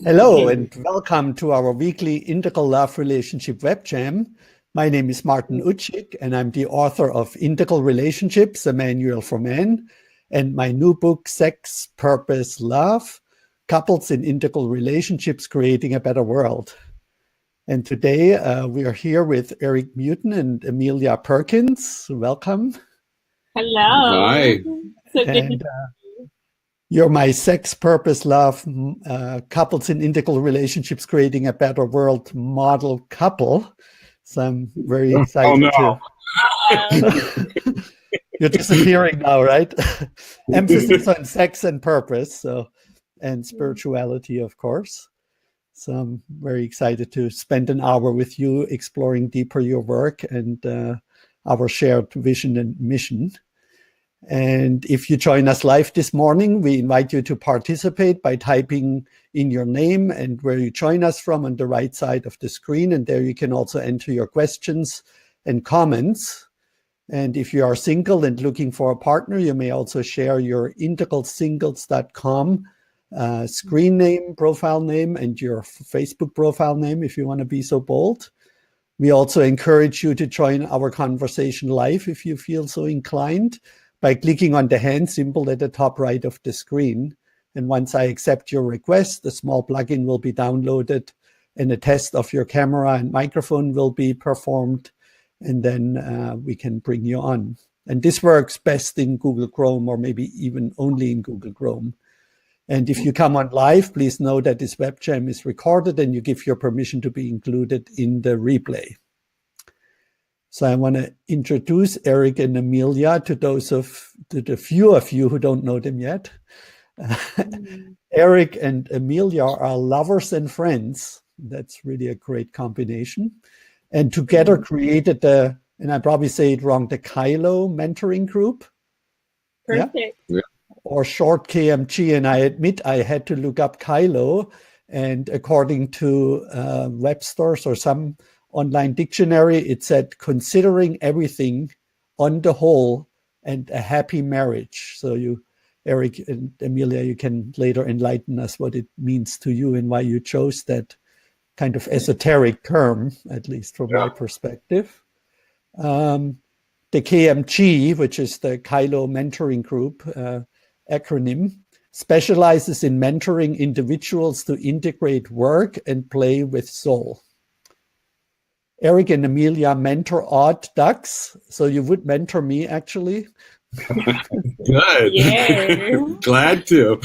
Hello and welcome to our weekly Integral Love Relationship Web Jam. My name is Martin Utschig and I'm the author of Integral Relationships, a Manual for Men, and my new book, Sex, Purpose, Love, Couples in Integral Relationships Creating a Better World. And today we are here with Erik Muten and Amelia Perkins. Welcome. Hello. Hi. So good And you're my Sex, Purpose, Love, Couples in Integral Relationships Creating a Better World model couple. So I'm very excited to... You're disappearing now, right? Emphasis on sex and purpose, and spirituality, of course. So I'm very excited to spend an hour with you exploring deeper your work and our shared vision and mission. And if you join us live this morning, we invite you to participate by typing in your name and where you join us from on the right side of the screen. And there you can also enter your questions and comments. And if you are single and looking for a partner, you may also share your integralsingles.com screen name, profile name, and your Facebook profile name if you want to be so bold. We also encourage you to join our conversation live if you feel so inclined, by clicking on the hand symbol at the top right of the screen. And once I accept your request, a small plugin will be downloaded and a test of your camera and microphone will be performed. And then we can bring you on. And this works best in Google Chrome, or maybe even only in Google Chrome. And if you come on live, please know that this webcam is recorded and you give your permission to be included in the replay. So I want to introduce Erik and Amelia to the few of you who don't know them yet. Erik and Amelia are lovers and friends. That's really a great combination. And together created and I probably say it wrong, the Kailo Mentoring Group. perfect. Yeah. Or short KMG. And I admit I had to look up Kailo. And according to Webster's or some online dictionary, it said considering everything on the whole and a happy marriage. So you, Erik and Amelia, you can later enlighten us what it means to you and why you chose that kind of esoteric term, at least from my perspective. The KMG, which is the Kailo Mentoring Group acronym, specializes in mentoring individuals to integrate work and play with soul. Erik and Amelia mentor odd ducks, so you would mentor me, actually. Good. Yeah. Glad to.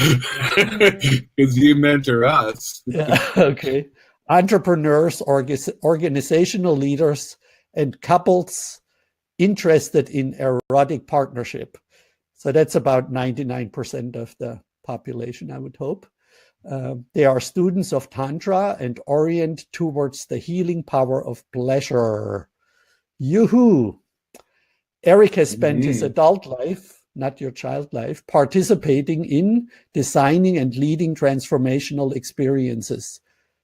Because you mentor us. Yeah, okay. Entrepreneurs, organizational leaders, and couples interested in erotic partnership. So that's about 99% of the population, I would hope. They are students of Tantra and orient towards the healing power of pleasure. Yoo-hoo! Erik has spent his adult life, not your child life, participating in designing and leading transformational experiences.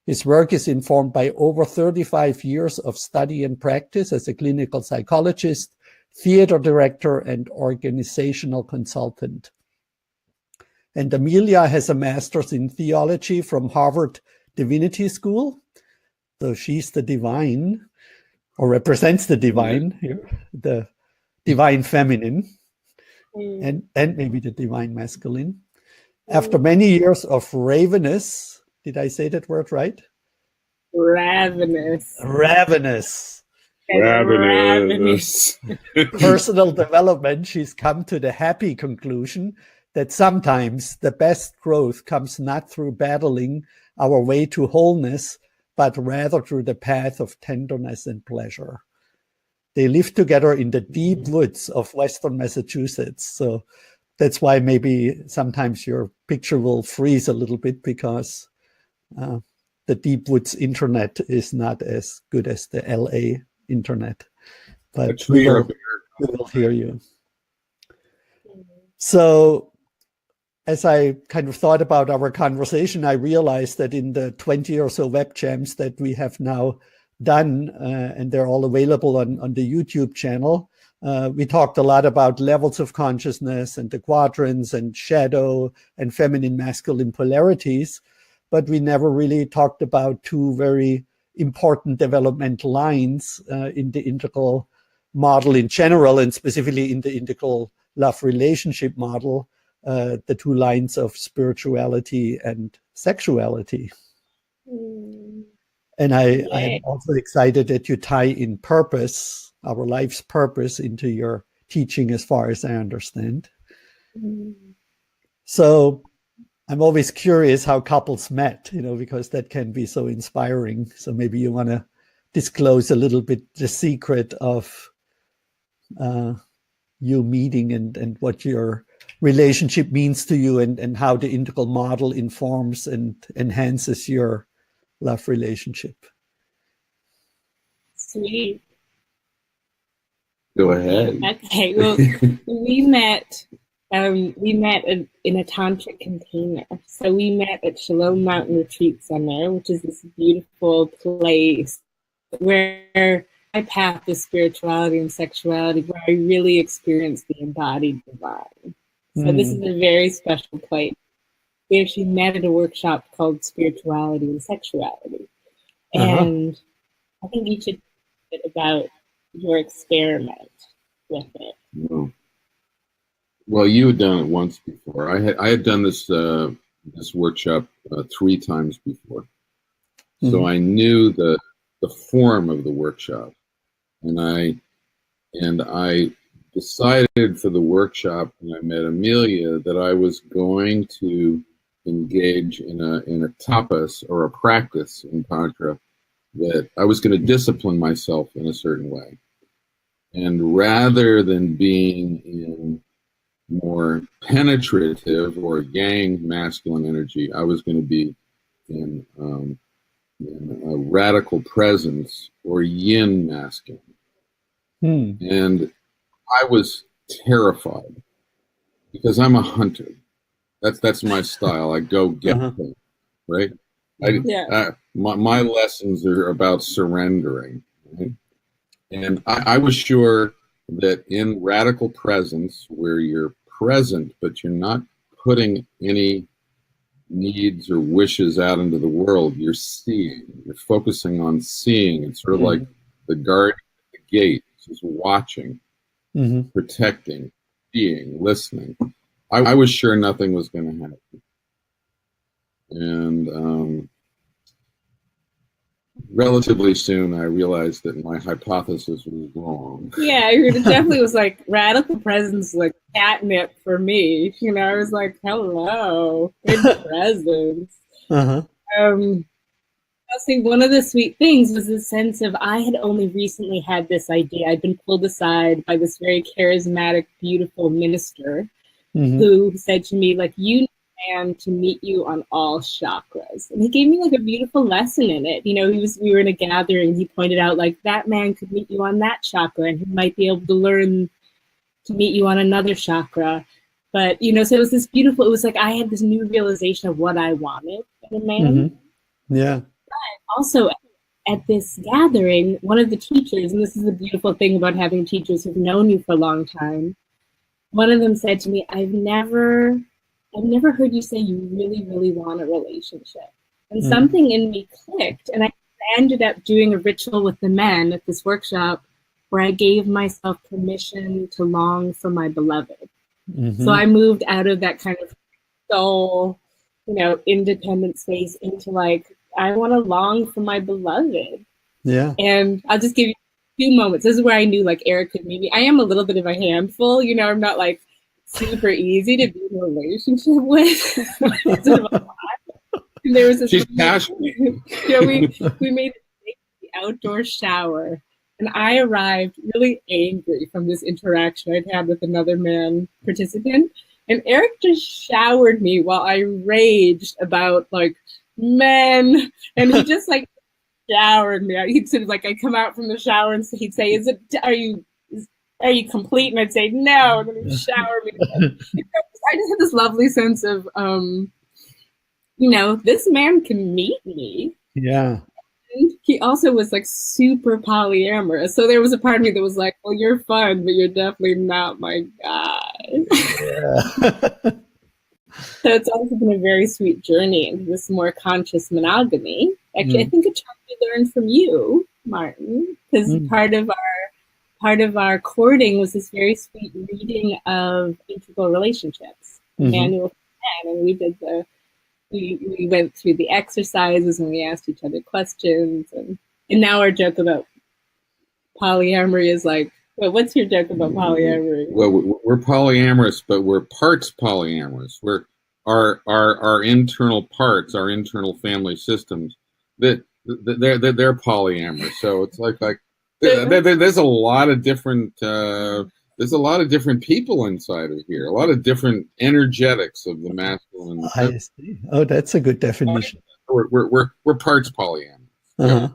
His work is informed by over 35 years of study and practice as a clinical psychologist, theater director, and organizational consultant. And Amelia has a master's in theology from Harvard Divinity School. So she's the divine, or represents the divine here, the divine feminine, and maybe the divine masculine. After many years of ravenous, did I say that word right? Ravenous. Ravenous. Ravenous. Personal development, she's come to the happy conclusion that sometimes the best growth comes not through battling our way to wholeness, but rather through the path of tenderness and pleasure. They live together in the deep woods of Western Massachusetts. So that's why maybe sometimes your picture will freeze a little bit, because the deep woods internet is not as good as the LA internet. But we will hear you. So as I kind of thought about our conversation, I realized that in the 20 or so web jams that we have now done, and they're all available on the YouTube channel, We talked a lot about levels of consciousness and the quadrants and shadow and feminine masculine polarities, but we never really talked about two very important developmental lines in the integral model in general, and specifically in the integral love relationship model, the two lines of spirituality and sexuality. And I'm also excited that you tie in purpose, our life's purpose, into your teaching, as far as I understand. So I'm always curious how couples met, because that can be so inspiring. So maybe you want to disclose a little bit the secret of you meeting and what your relationship means to you, and how the integral model informs and enhances your love relationship. Sweet. Go ahead. Okay. Well, we met in a tantric container. So we met at Shalom Mountain Retreat Center, which is this beautiful place where my path is spirituality and sexuality, where I really experienced the embodied divine. So this is a very special place. We actually met at a workshop called Spirituality and Sexuality. And I think you should talk about your experiment with it. Well, you had done it once before. I had done this this workshop 3 times before, so I knew the form of the workshop, and I decided for the workshop when I met Amelia that I was going to engage in a tapas, or a practice in Tantra, that I was going to discipline myself in a certain way. And rather than being in more penetrative or yang masculine energy, I was going to be in a radical presence, or yin masculine. And I was terrified, because I'm a hunter. That's my style. I go get things, right? My lessons are about surrendering, right? And I was sure that in radical presence, where you're present but you're not putting any needs or wishes out into the world, you're seeing, you're focusing on seeing. It's sort of like the guardian at the gate, just watching, protecting, seeing, listening. I was sure nothing was going to happen. And relatively soon, I realized that my hypothesis was wrong. Yeah, it definitely was like radical presence, like catnip for me. I was like, hello, good presence. I think one of the sweet things was the sense of, I had only recently had this idea. I'd been pulled aside by this very charismatic, beautiful minister who said to me, like, you need a man to meet you on all chakras. And he gave me like a beautiful lesson in it. We were in a gathering. He pointed out, like, that man could meet you on that chakra, and he might be able to learn to meet you on another chakra. But, so it was this beautiful, it was like I had this new realization of what I wanted in a man. Yeah. But also at this gathering, one of the teachers, and this is the beautiful thing about having teachers who've known you for a long time, one of them said to me, I've never heard you say you really, really want a relationship. And something in me clicked, and I ended up doing a ritual with the men at this workshop where I gave myself permission to long for my beloved. So I moved out of that kind of soul, independent space into like, I want to long for my beloved. Yeah. And I'll just give you 2 moments. This is where I knew like Eric could maybe, I am a little bit of a handful, I'm not like super easy to be in a relationship with. And there was this, she's passionate. we made the outdoor shower, and I arrived really angry from this interaction I'd had with another man participant. And Eric just showered me while I raged about like men, and he just like showered me. He'd sort of like, I'd come out from the shower and he'd say, are you complete? And I'd say no, and then he'd shower me. I just had this lovely sense of, this man can meet me. Yeah. he also was like super polyamorous. So there was a part of me that was like, well, you're fun, but you're definitely not my guy. Yeah. So it's also been a very sweet journey into this more conscious monogamy. Actually, I think a term we learned from you, Martin, because part of our courting was this very sweet reading of integral relationships, manual for men, and we went through the exercises and we asked each other questions, and now our joke about polyamory is like, well, what's your joke about polyamory? Well, we're polyamorous, but we're parts polyamorous. We're our internal parts, our internal family systems, they're polyamorous. So it's like there's a lot of different people inside of here, a lot of different energetics of the masculine. I see. Oh, that's a good definition. We're parts polyamorous.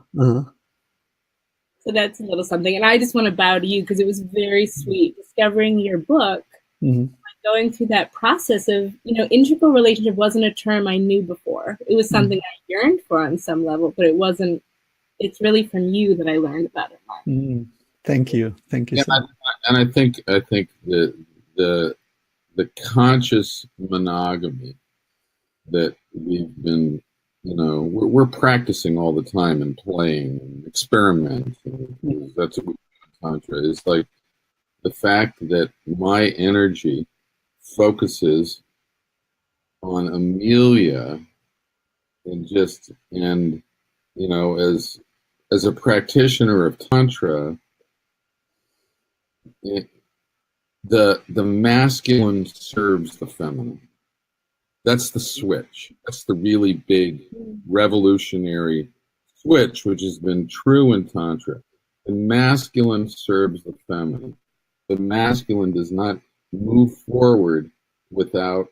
So that's a little something. And I just want to bow to you because it was very sweet discovering your book, going through that process of, integral relationship wasn't a term I knew before. It was something I yearned for on some level, but it's really from you that I learned about it, Mark. Thank you. Thank you. And I think the conscious monogamy that we've been, we're practicing all the time and playing and experimenting. That's what we do in Tantra. It's like the fact that my energy focuses on Amelia and as a practitioner of Tantra, the masculine serves the feminine. That's the switch. That's the really big revolutionary switch, which has been true in Tantra. The masculine serves the feminine. The masculine does not move forward without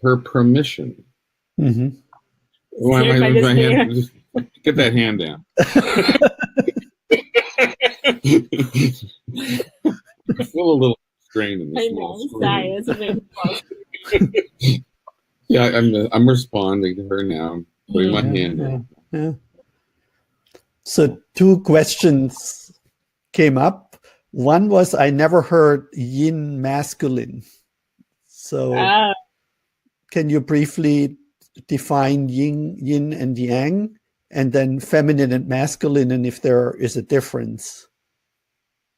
her permission. Just get that hand down. I feel a little strained in this. I know. Sorry, it's a bit close. Yeah, I'm responding to her now. I'm putting my hand down. Yeah. So 2 questions came up. One was, I never heard yin masculine. So can you briefly define yin and yang, and then feminine and masculine, and if there is a difference?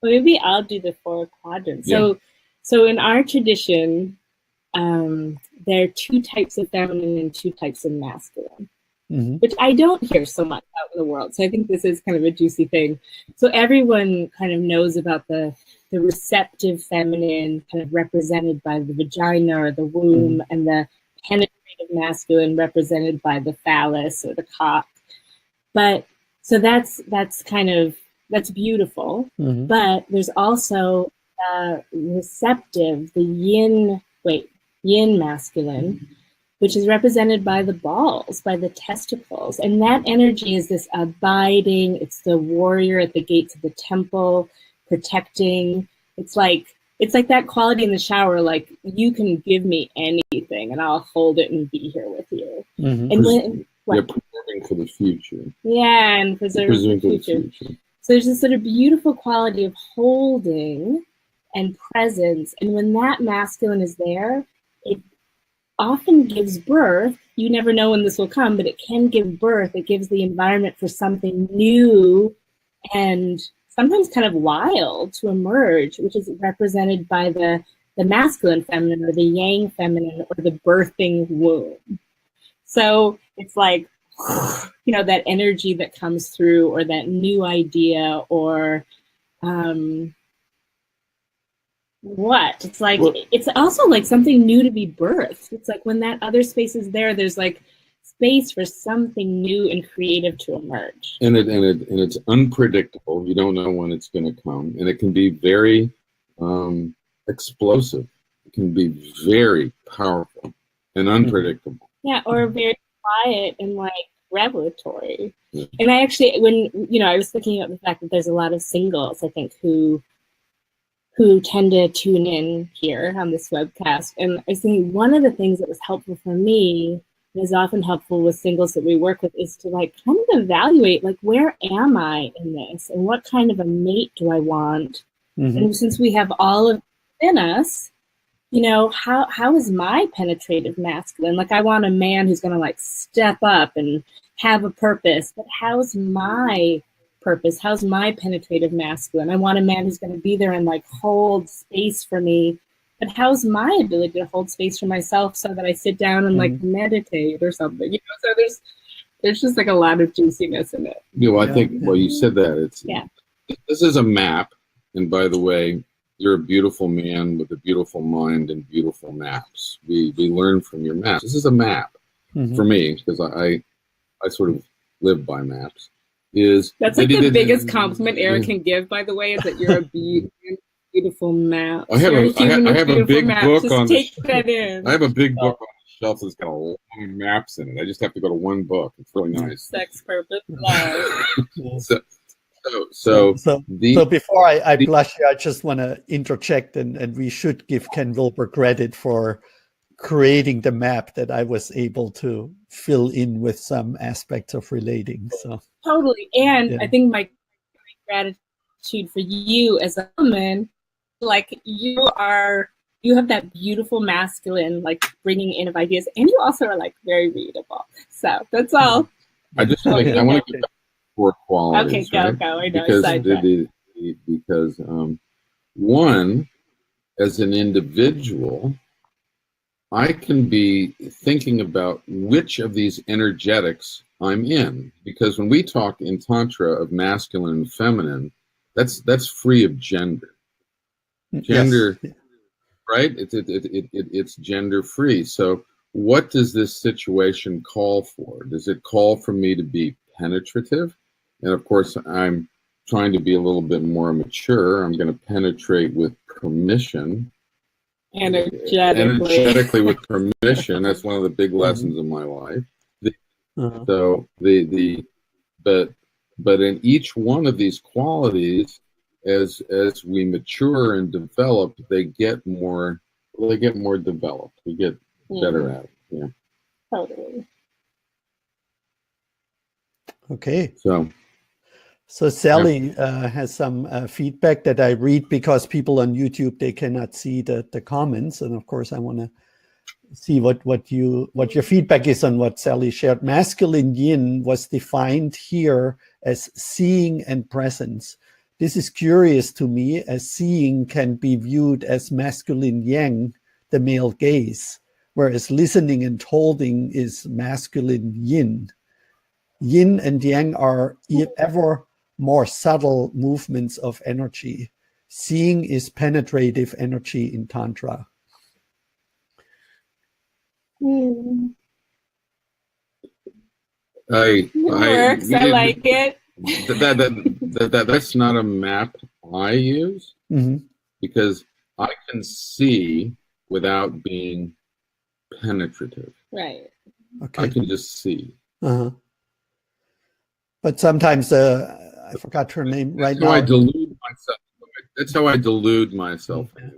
Well, maybe I'll do the 4 quadrants. Yeah. So in our tradition, there are 2 types of feminine and 2 types of masculine, which I don't hear so much out in the world. So I think this is kind of a juicy thing. So everyone kind of knows about the receptive feminine, kind of represented by the vagina or the womb, and the penetrative masculine represented by the phallus or the cock. But so that's beautiful. But there's also receptive, the yin masculine, which is represented by the balls, by the testicles. And that energy is this abiding, it's the warrior at the gates of the temple, protecting. It's like that quality in the shower, like, you can give me anything and I'll hold it and be here with you. And preserving for the future. Yeah, and preserving for the future. So there's this sort of beautiful quality of holding and presence. And when that masculine is there, it often gives birth. You never know when this will come, but it can give birth. It gives the environment for something new and sometimes kind of wild to emerge, which is represented by the masculine feminine or the yang feminine or the birthing womb. So it's like, that energy that comes through, or that new idea, or it's like, it's also like something new to be birthed. It's like when that other space is there, there's like space for something new and creative to emerge. And it's unpredictable. You don't know when it's going to come, and it can be very explosive. It can be very powerful and unpredictable. Yeah, or very quiet and like revelatory. Yeah. And I actually, when I was thinking about the fact that there's a lot of singles, I think, who tend to tune in here on this webcast, and I was thinking one of the things that was helpful for me is often helpful with singles that we work with is to like kind of evaluate, like, where am I in this, and what kind of a mate do I want? And since we have all of it in us, you know, how is my penetrative masculine? Like, I want a man who's going to like step up and have a purpose, but how's my purpose? How's my penetrative masculine? I want a man who's going to be there and like hold space for me, but how's my ability to hold space for myself so that I sit down and like meditate or something? You know, so there's just like a lot of juiciness in it. You know, I think, well, you said that. It's, this is a map. And by the way, you're a beautiful man with a beautiful mind and beautiful maps. We learn from your maps. This is a map for me, because I sort of live by maps. That's like the biggest compliment Eric can give, by the way, is that you're a beautiful map. I have a big book on take that in. I have a big book on the shelf that's got a lot of maps in it. I just have to go to one book. It's really nice. Sex, purpose, love. So before I blush here, I just want to interject, and we should give Ken Wilber credit for creating the map that I was able to fill in with some aspects of relating. So totally. And I think my gratitude for you as a woman, like, you have that beautiful masculine, like, bringing in of ideas, and you also are like very readable. So that's all. I just want to give back 4 qualities. Okay, right? go. I know. Because one, as an individual, I can be thinking about which of these energetics I'm in. Because when we talk in Tantra of masculine and feminine, that's free of gender. Gender, right? It's gender free. So what does this situation call for? Does it call for me to be penetrative? And of course, I'm trying to be a little bit more mature. I'm going to penetrate with permission. Energetically with permission. That's one of the big lessons of my life. So but in each one of these qualities, as we mature and develop, they get more developed. We get better at it. Yeah. Totally. Okay. So Sally has some feedback that I read, because people on YouTube, they cannot see the comments, and of course I want to see what your feedback is on what Sally shared. Masculine yin was defined here as seeing and presence. This is curious to me, as seeing can be viewed as masculine yang, the male gaze, whereas listening and holding is masculine yin. Yin and yang are ever more subtle movements of energy. Seeing is penetrative energy in Tantra. I like it. That's not a map I use, because I can see without being penetrative. Right. Okay. I can just see. But sometimes I forgot her name right now. I delude myself. That's how I delude myself anyway.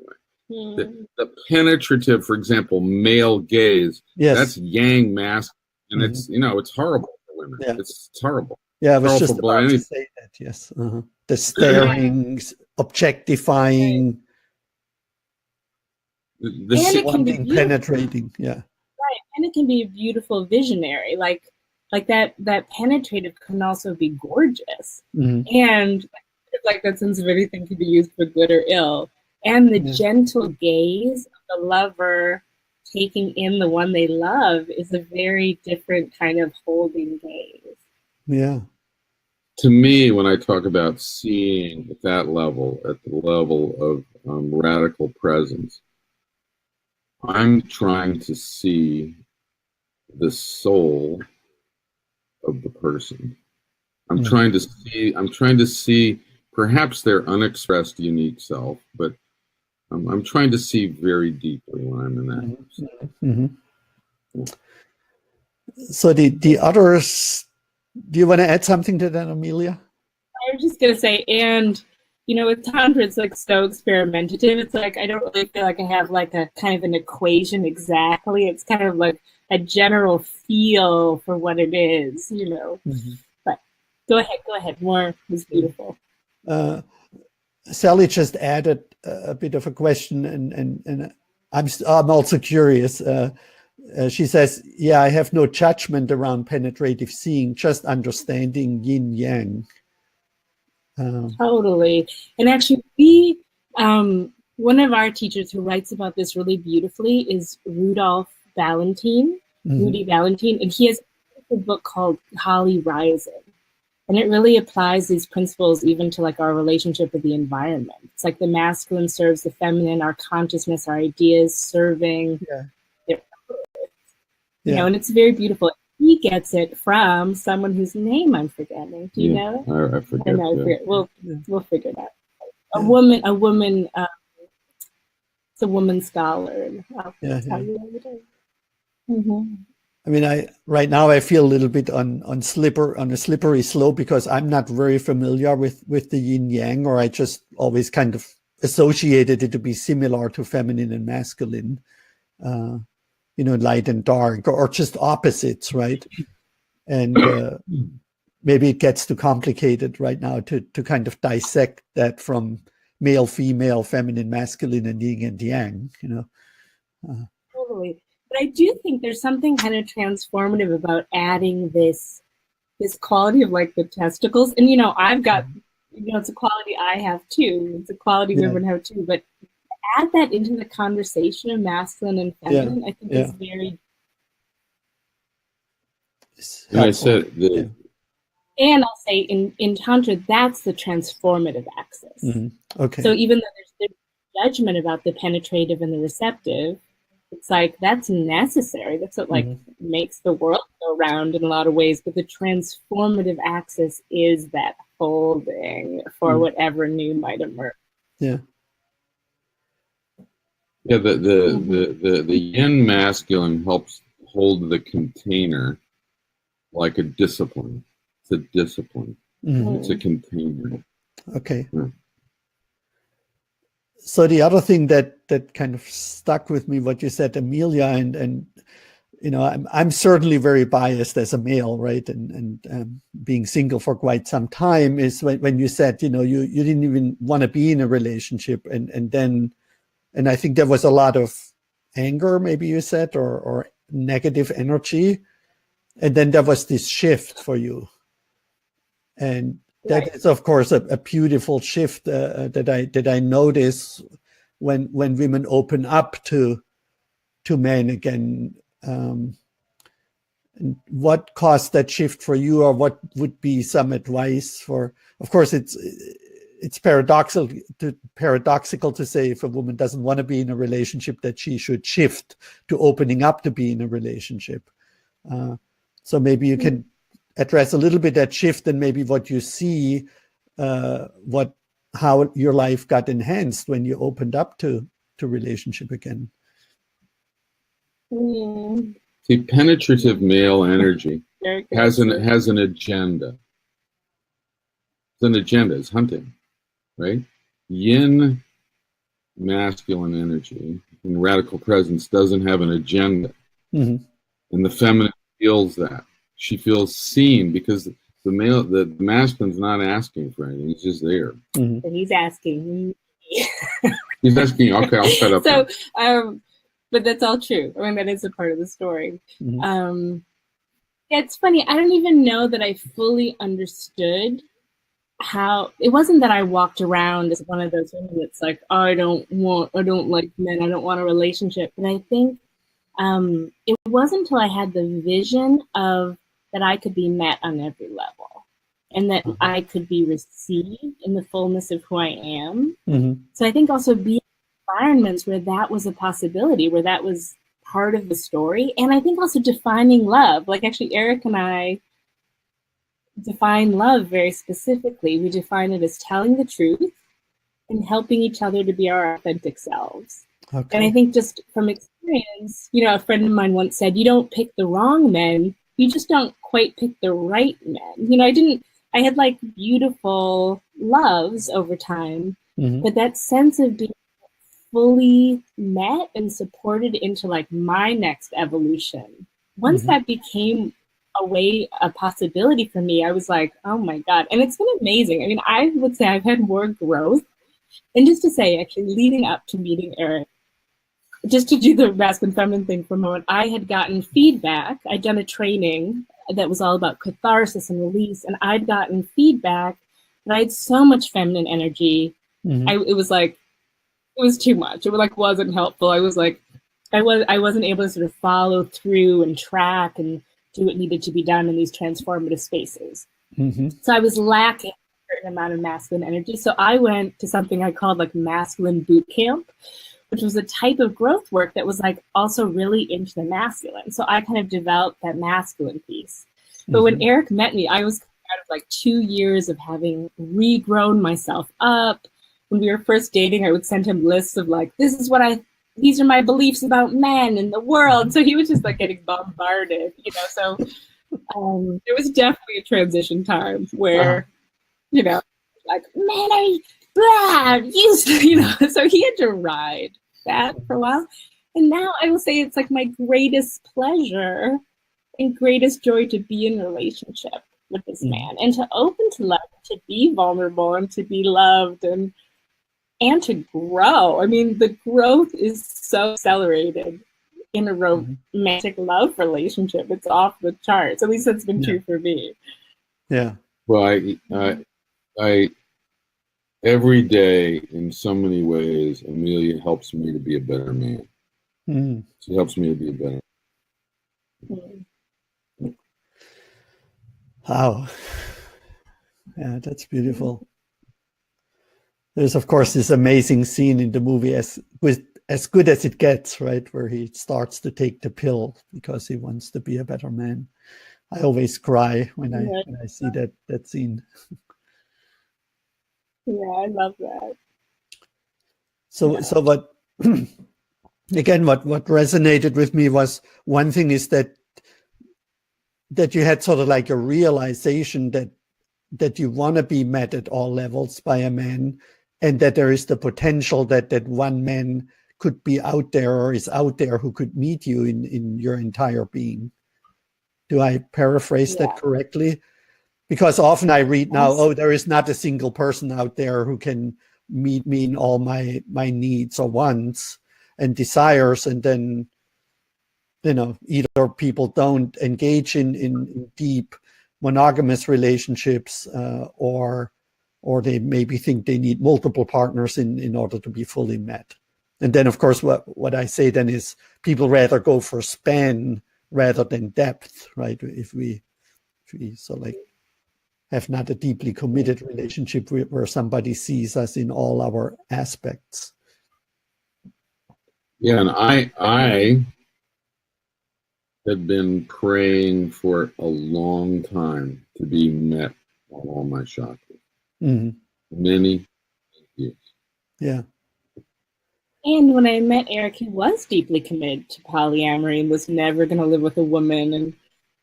The penetrative, for example, male gaze. That's yang mask, and it's it's horrible for women. Yeah. It's horrible. Yeah, I was just about to say that. Yes, the staring, objectifying, the wanting, penetrating. Yeah, right, and it can be a beautiful visionary, like that penetrative can also be gorgeous, and like that sense of anything can be used for good or ill, and the gentle gaze of the lover taking in the one they love is a very different kind of holding gaze. Yeah. To me, when I talk about seeing at that level, at the level of radical presence, I'm trying to see the soul of the person. I'm trying to see perhaps their unexpressed unique self, but I'm trying to see very deeply when I'm in that. So the others, do you want to add something to that, Amelia? I was just going to say, and you know, with Tantra, it's like so experimentative. It's like, I don't really feel like I have like a kind of an equation exactly. It's kind of like a general feel for what it is, you know. Mm-hmm. But go ahead. More was beautiful. Sally just added a bit of a question, and I'm also curious. She says, yeah, I have no judgment around penetrative seeing, just understanding yin yang. Totally. And actually, one of our teachers who writes about this really beautifully is Rudolph Valentine, Rudy Valentine, and he has a book called Kali Rising. And it really applies these principles even to like our relationship with the environment. It's like the masculine serves the feminine, our consciousness, our ideas serving their purpose. You know, and it's very beautiful. He gets it from someone whose name I'm forgetting. Do you know? I forget. We'll figure it out. A woman. It's a woman scholar. And I'll tell you later. I mean, right now I feel a little bit on a slippery slope because I'm not very familiar with the yin yang, or I just always kind of associated it to be similar to feminine and masculine, you know, light and dark, or just opposites, right? And maybe it gets too complicated right now to kind of dissect that from male, female, feminine, masculine, and yin and yang, you know. Totally. But I do think there's something kind of transformative about adding this quality of like the testicles. And, you know, I've got, you know, it's a quality I have too. It's a quality women have too. But add that into the conversation of masculine and feminine, I think is very. And I said and I'll say in Tantra, that's the transformative axis. Okay. So even though there's judgment about the penetrative and the receptive, it's like that's necessary. That's what like makes the world go round in a lot of ways. But the transformative axis is that holding for whatever new might emerge. Yeah. Yeah. The yin masculine helps hold the container like a discipline. It's a discipline. It's a container. Okay. So the other thing that kind of stuck with me, what you said, Amelia, and you know, I'm certainly very biased as a male, right? And being single for quite some time is when you said, you know, you didn't even want to be in a relationship, and I think there was a lot of anger, maybe you said, or negative energy, and then there was this shift for you, and that is, of course, a beautiful shift that I notice when women open up to men again. And what caused that shift for you, or what would be some advice for? Of course, it's paradoxical to say if a woman doesn't want to be in a relationship that she should shift to opening up to be in a relationship. So maybe you can address a little bit that shift and maybe what you see, how your life got enhanced when you opened up to relationship again. See, penetrative male energy has an agenda. It's an agenda. It's hunting, right? Yin masculine energy in radical presence doesn't have an agenda, and the feminine feels that. She feels seen because the masculine's not asking for anything. He's just there. So he's asking. He's asking. Okay, I'll shut up. So, but that's all true. I mean, that is a part of the story. It's funny. I don't even know that I fully understood how. It wasn't that I walked around as one of those women that's like, oh, I don't like men. I don't want a relationship. But I think it wasn't until I had the vision of that I could be met on every level, and that I could be received in the fullness of who I am. So I think also being in environments where that was a possibility, where that was part of the story, and I think also defining love. Like actually, Erik and I define love very specifically. We define it as telling the truth and helping each other to be our authentic selves. And I think just from experience, you know, a friend of mine once said, you don't pick the wrong men, you just don't quite pick the right men. You know, I had like beautiful loves over time, Mm-hmm. but that sense of being fully met and supported into like my next evolution. Once Mm-hmm. that became a possibility for me, I was like, oh my God. And it's been amazing. I mean, I would say I've had more growth. And just to say, actually, leading up to meeting Eric, just to do the masculine feminine thing for a moment, I had gotten feedback. I'd done a training that was all about catharsis and release, and I'd gotten feedback that I had so much feminine energy. Mm-hmm. It was too much. It like wasn't helpful. I wasn't able to sort of follow through and track and do what needed to be done in these transformative spaces. Mm-hmm. So I was lacking a certain amount of masculine energy. So I went to something I called like masculine boot camp, which was a type of growth work that was like also really into the masculine. So I kind of developed that masculine piece. But when Eric met me, I was out of like 2 years of having regrown myself up. When we were first dating, I would send him lists of like, these are my beliefs about men and the world. So he was just like getting bombarded, you know. So there was definitely a transition time where, you know, like, men are blah, you know. So he had to ride that for a while. And now I will say it's like my greatest pleasure and greatest joy to be in a relationship with this man and to open to love, to be vulnerable and to be loved and to grow. I mean, the growth is so accelerated in a romantic love relationship. It's off the charts. At least that's been true for me. Yeah. Well, I every day in so many ways, Amelia helps me to be a better man. Mm. She helps me to be a better man. Wow. Yeah, that's beautiful. There's, of course, this amazing scene in the movie, as good as it gets, right, where he starts to take the pill because he wants to be a better man. I always cry when I see that scene. Yeah, I love that. So what again, what resonated with me was, one thing is that you had sort of like a realization that you want to be met at all levels by a man, and that there is the potential that one man could be out there or is out there who could meet you in your entire being. Do I paraphrase that correctly? Because often I read now, there is not a single person out there who can meet me in all my needs or wants and desires, and then, you know, either people don't engage in deep monogamous relationships, or they maybe think they need multiple partners in order to be fully met. And then, of course, what I say then is people rather go for span rather than depth, right? If we so like have not a deeply committed relationship where somebody sees us in all our aspects. Yeah, and I have been praying for a long time to be met on all my chakras. Mm-hmm. Many years. Yeah. And when I met Eric, he was deeply committed to polyamory and was never going to live with a woman. And,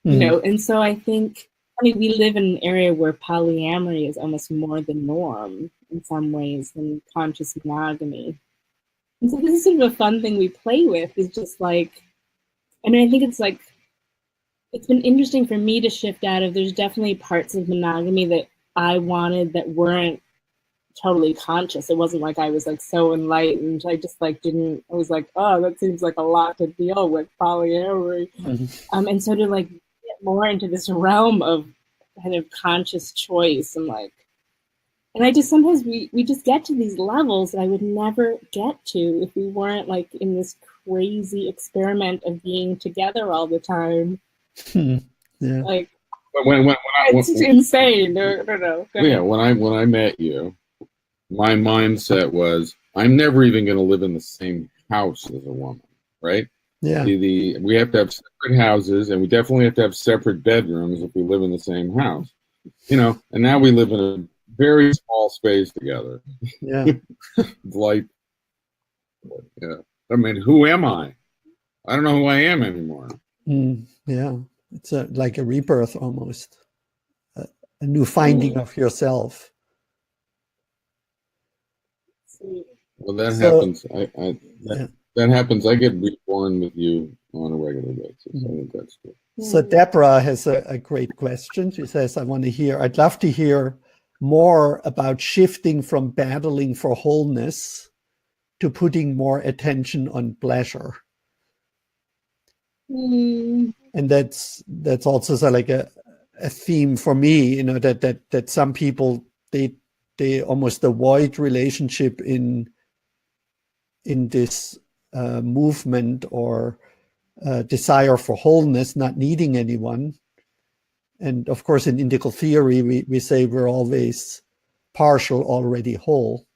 you know, and so I think, I mean, we live in an area where polyamory is almost more the norm in some ways than conscious monogamy. And so this is sort of a fun thing we play with, is just like, I mean, I think it's like, it's been interesting for me to shift out of, there's definitely parts of monogamy that I wanted that weren't totally conscious. It wasn't like I was like so enlightened. I just like didn't, I was like, oh, that seems like a lot to deal with, polyamory. And so to like get more into this realm of kind of conscious choice and like, and I just sometimes we just get to these levels that I would never get to if we weren't like in this crazy experiment of being together all the time. Yeah. Like when it's insane. I don't know. Yeah, when I met you, my mindset was, I'm never even going to live in the same house as a woman, right? Yeah. We have to have separate houses, and we definitely have to have separate bedrooms if we live in the same house, you know. And now we live in a very small space together. Yeah. Like, yeah. I mean, who am I? I don't know who I am anymore. Yeah, it's like a rebirth almost, a new finding of yourself. Well, that So, happens. That happens. I get reborn with you on a regular basis. I think that's good. So Deborah has a great question. She says, I'd love to hear more about shifting from battling for wholeness to putting more attention on pleasure. And that's also sort of like a theme for me, you know, that some people, they almost avoid relationship in this movement or desire for wholeness, not needing anyone. And of course, in indigo theory, we say we're always partial, already whole.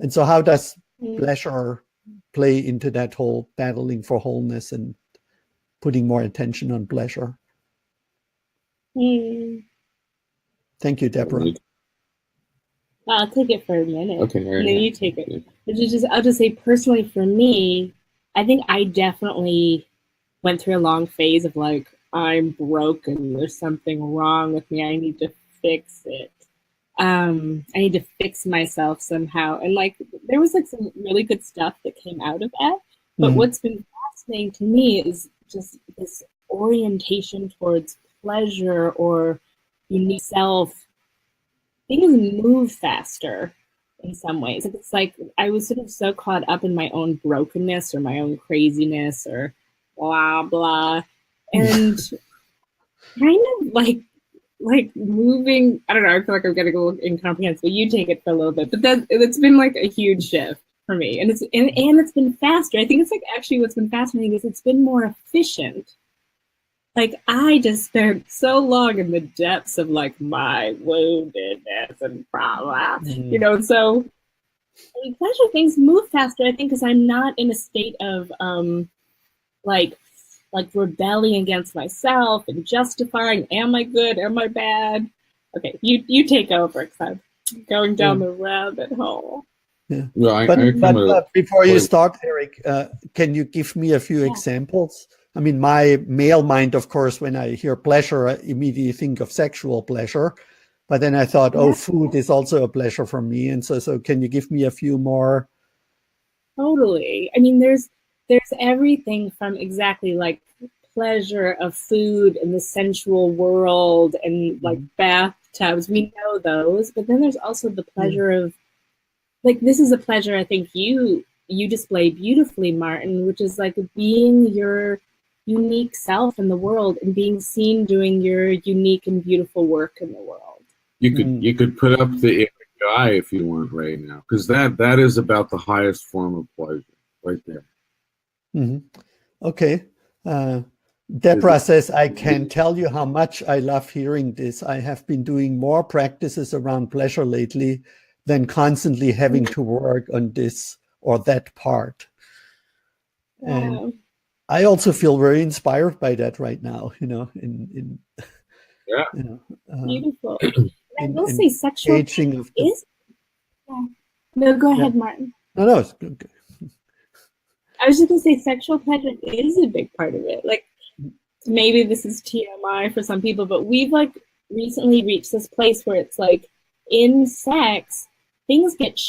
And so how does pleasure play into that whole battling for wholeness and putting more attention on pleasure? Thank you, Deborah. I'll take it for a minute. Okay, and then you take it. I'll just say personally for me, I think I definitely went through a long phase of like, I'm broken. There's something wrong with me. I need to fix it. I need to fix myself somehow. And like, there was like some really good stuff that came out of that. But what's been fascinating to me is just this orientation towards pleasure or unique self. Things move faster in some ways. It's like I was sort of so caught up in my own brokenness or my own craziness or blah, blah. And kind of like moving, I don't know, I feel like I'm getting a little incomprehensible. You take it for a little bit, but it's been like a huge shift for me. And it's been faster. I think it's like actually what's been fascinating is it's been more efficient. Like I just spent so long in the depths of like my woundedness and blah, blah, you know, so pleasure things move faster, I think, because I'm not in a state of like rebelling against myself and justifying, am I good, am I bad? Okay, you take over because I'm going down the rabbit hole. Yeah. Well, but before you start, Erik, can you give me a few examples? I mean, my male mind, of course, when I hear pleasure, I immediately think of sexual pleasure. But then I thought, food is also a pleasure for me. And so can you give me a few more? Totally. I mean, there's everything from exactly like pleasure of food and the sensual world and like bathtubs. We know those. But then there's also the pleasure of, like, this is a pleasure I think you display beautifully, Martin, which is like being your unique self in the world and being seen doing your unique and beautiful work in the world. You could put up the guy if you want right now, because that is about the highest form of pleasure right there. Okay. Deborah says, I can tell you how much I love hearing this. I have been doing more practices around pleasure lately than constantly having to work on this or that part. And I also feel very inspired by that right now, you know, beautiful. I will say sexual aging of is. No, go ahead, Martin. No, it's good. I was just gonna say sexual pleasure is a big part of it. Like maybe this is TMI for some people, but we've like recently reached this place where it's like in sex, things get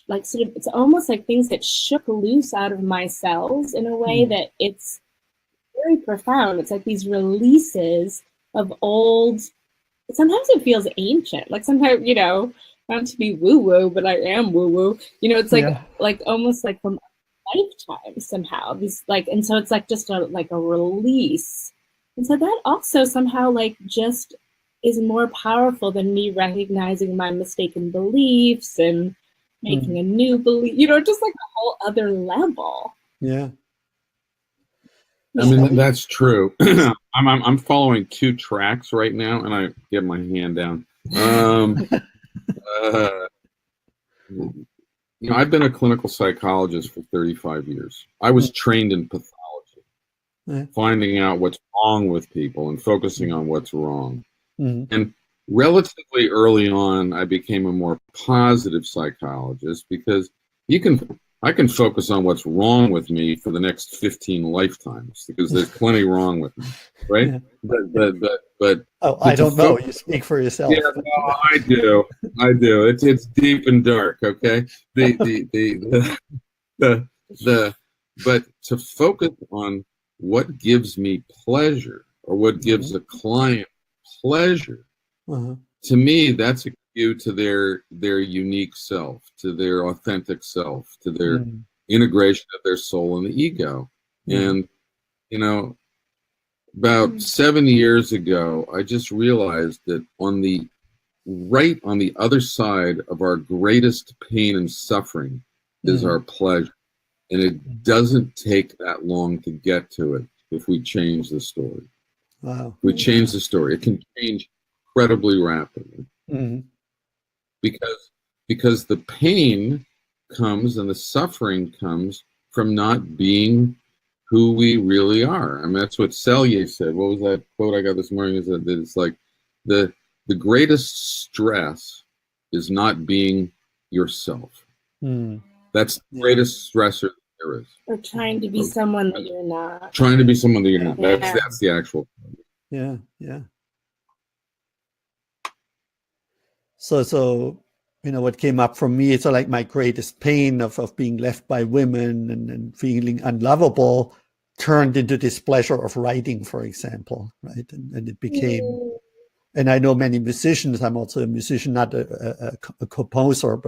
it's almost like things get shook loose out of my cells in a way that it's very profound. It's like these releases of old, sometimes it feels ancient. Like sometimes, you know, not to be woo-woo, but I am woo-woo. You know, it's like almost like from a lifetime somehow. These like, and so it's like just a release. And so that also somehow like just is more powerful than me recognizing my mistaken beliefs and making a new belief, you know, just like a whole other level. Yeah. I mean, that's true. I'm following 2 tracks right now, and I get my hand down. You know, I've been a clinical psychologist for 35 years. I was trained in pathology, finding out what's wrong with people and focusing on what's wrong. And relatively early on, I became a more positive psychologist because you can I can focus on what's wrong with me for the next 15 lifetimes because there's plenty wrong with me, right? Yeah. But Oh, I don't know. You speak for yourself. Yeah, no, I do. It's deep and dark. Okay. The but to focus on what gives me pleasure or what gives a client pleasure, to me, that's a cue to their unique self, to their authentic self, to their integration of their soul and the ego. And about 7 years ago, I just realized that on the other side of our greatest pain and suffering is our pleasure. And it doesn't take that long to get to it if we change the story. Wow. If we change the story, it can change incredibly rapidly. Because the pain comes and the suffering comes from not being who we really are. I mean, that's what Selye said. What was that quote I got this morning? Is that it's like the greatest stress is not being yourself. That's the greatest stressor there is. Or trying to be someone that you're not. Trying to be someone that you're not. That's the actual. Yeah. So what came up for me, so like my greatest pain of being left by women and feeling unlovable turned into this pleasure of writing, for example, right? And it became, and I know many musicians, I'm also a musician, not a composer,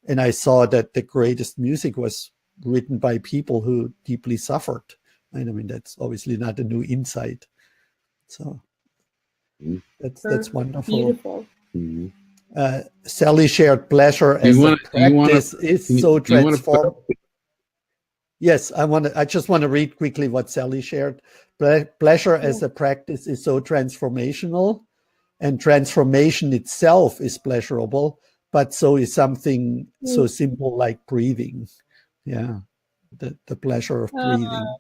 and I saw that the greatest music was written by people who deeply suffered. And I mean, that's obviously not a new insight. So that's wonderful. Beautiful. Sally shared pleasure as a practice is so transformational. Yes, I just want to read quickly what Sally shared. Pleasure as a practice is so transformational, and transformation itself is pleasurable, but so is something so simple like breathing. Yeah, the pleasure of breathing.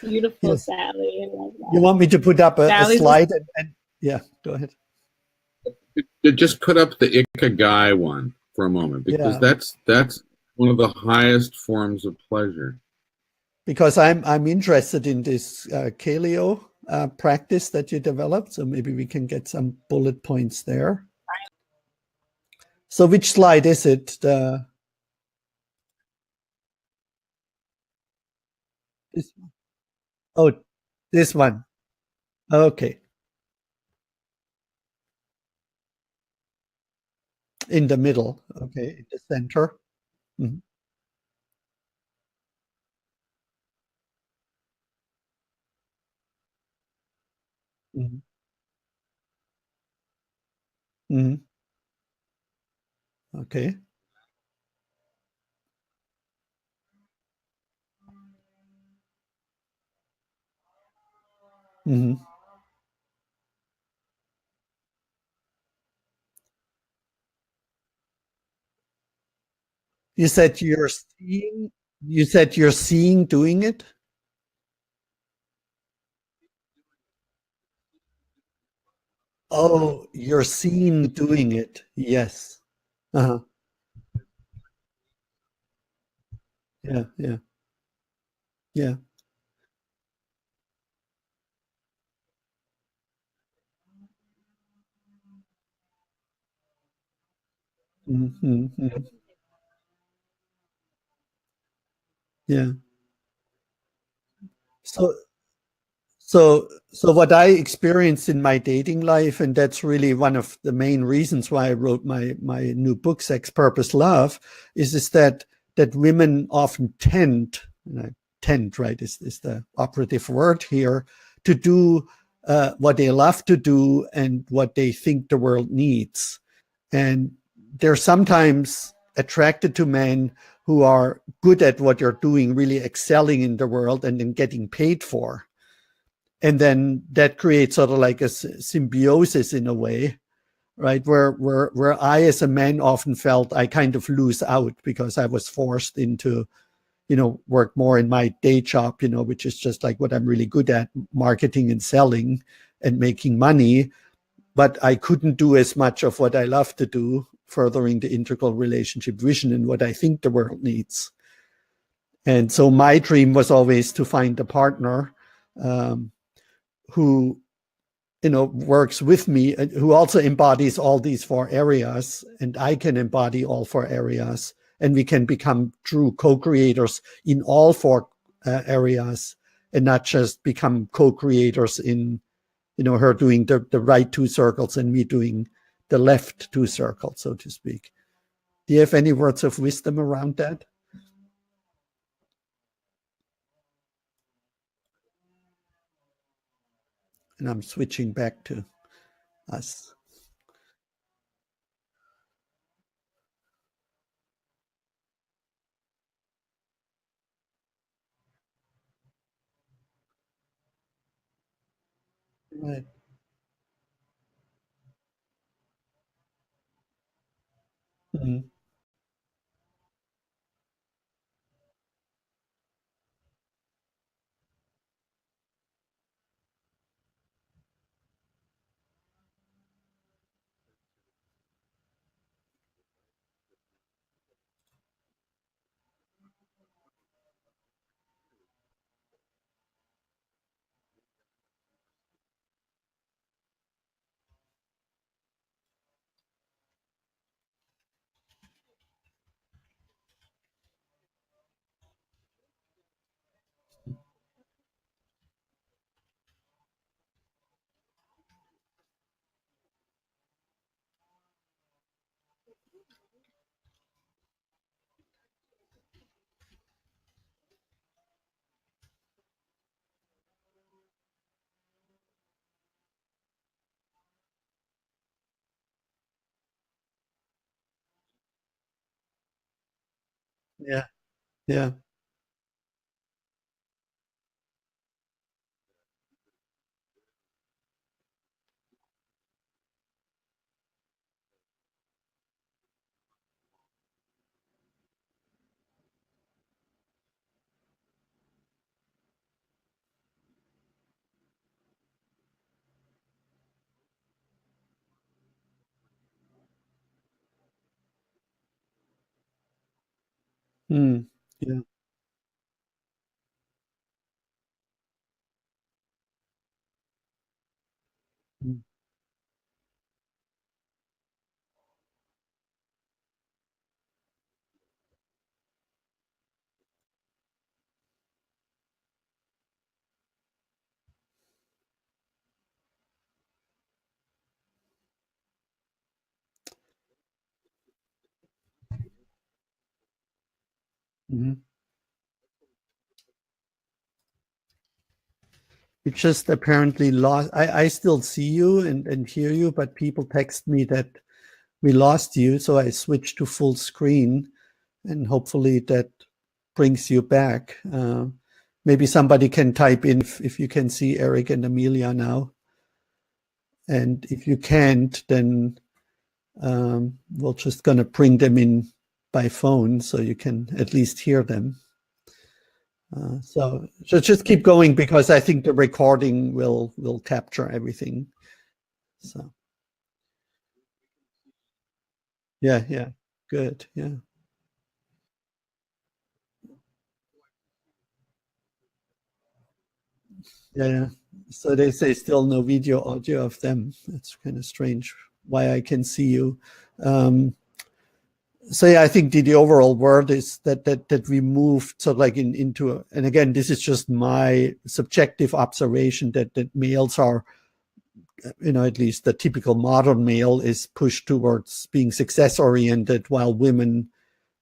Beautiful, yes. Sally. I love that. You want me to put up a slide? And yeah, go ahead. Just put up the Ikigai one for a moment, because that's one of the highest forms of pleasure. Because I'm interested in this Kailo practice that you developed, so maybe we can get some bullet points there. So which slide is it? This one. Oh, this one. Okay. In the middle. Okay, in the center. Mm-hmm. Mm-hmm. Mm-hmm. Okay. Mm-hmm. You said you're seeing. You said you're seeing doing it. Oh, you're seeing doing it. Yes. Uh-huh. Yeah. Yeah. Yeah. Mm-hmm. Mm-hmm. Yeah. So what I experienced in my dating life, and that's really one of the main reasons why I wrote my new book, Sex, Purpose, Love, is that women often tend, right, is the operative word here, to do what they love to do and what they think the world needs. And they're sometimes attracted to men who are good at what you're doing, really excelling in the world and then getting paid for. And then that creates sort of like a symbiosis in a way, right? Where I, as a man, often felt I kind of lose out because I was forced into, work more in my day job, which is just like what I'm really good at, marketing and selling and making money. But I couldn't do as much of what I love to do furthering the integral relationship vision and what I think the world needs. And so my dream was always to find a partner who, works with me, and who also embodies all these 4 areas, and I can embody all 4 areas, and we can become true co-creators in all 4 areas, and not just become co-creators in, her doing the right 2 circles and me doing the left 2 circles, so to speak. Do you have any words of wisdom around that? And I'm switching back to us. Right. Mm-hmm. Yeah. Yeah. Mm. Yeah. Mm. Mm-hmm. It just apparently lost. I still see you and hear you, but people text me that we lost you. So I switched to full screen, and hopefully that brings you back. Maybe somebody can type in if you can see Erik and Amelia now. And if you can't, then we're just going to bring them in by phone so you can at least hear them. So just keep going, because I think the recording will capture everything. So yeah, good, yeah. Yeah. So they say still no video audio of them. That's kind of strange. Why I can see you. Um, so yeah, I think the overall word is that we moved so like into, and again, this is just my subjective observation that males are, at least the typical modern male is pushed towards being success oriented, while women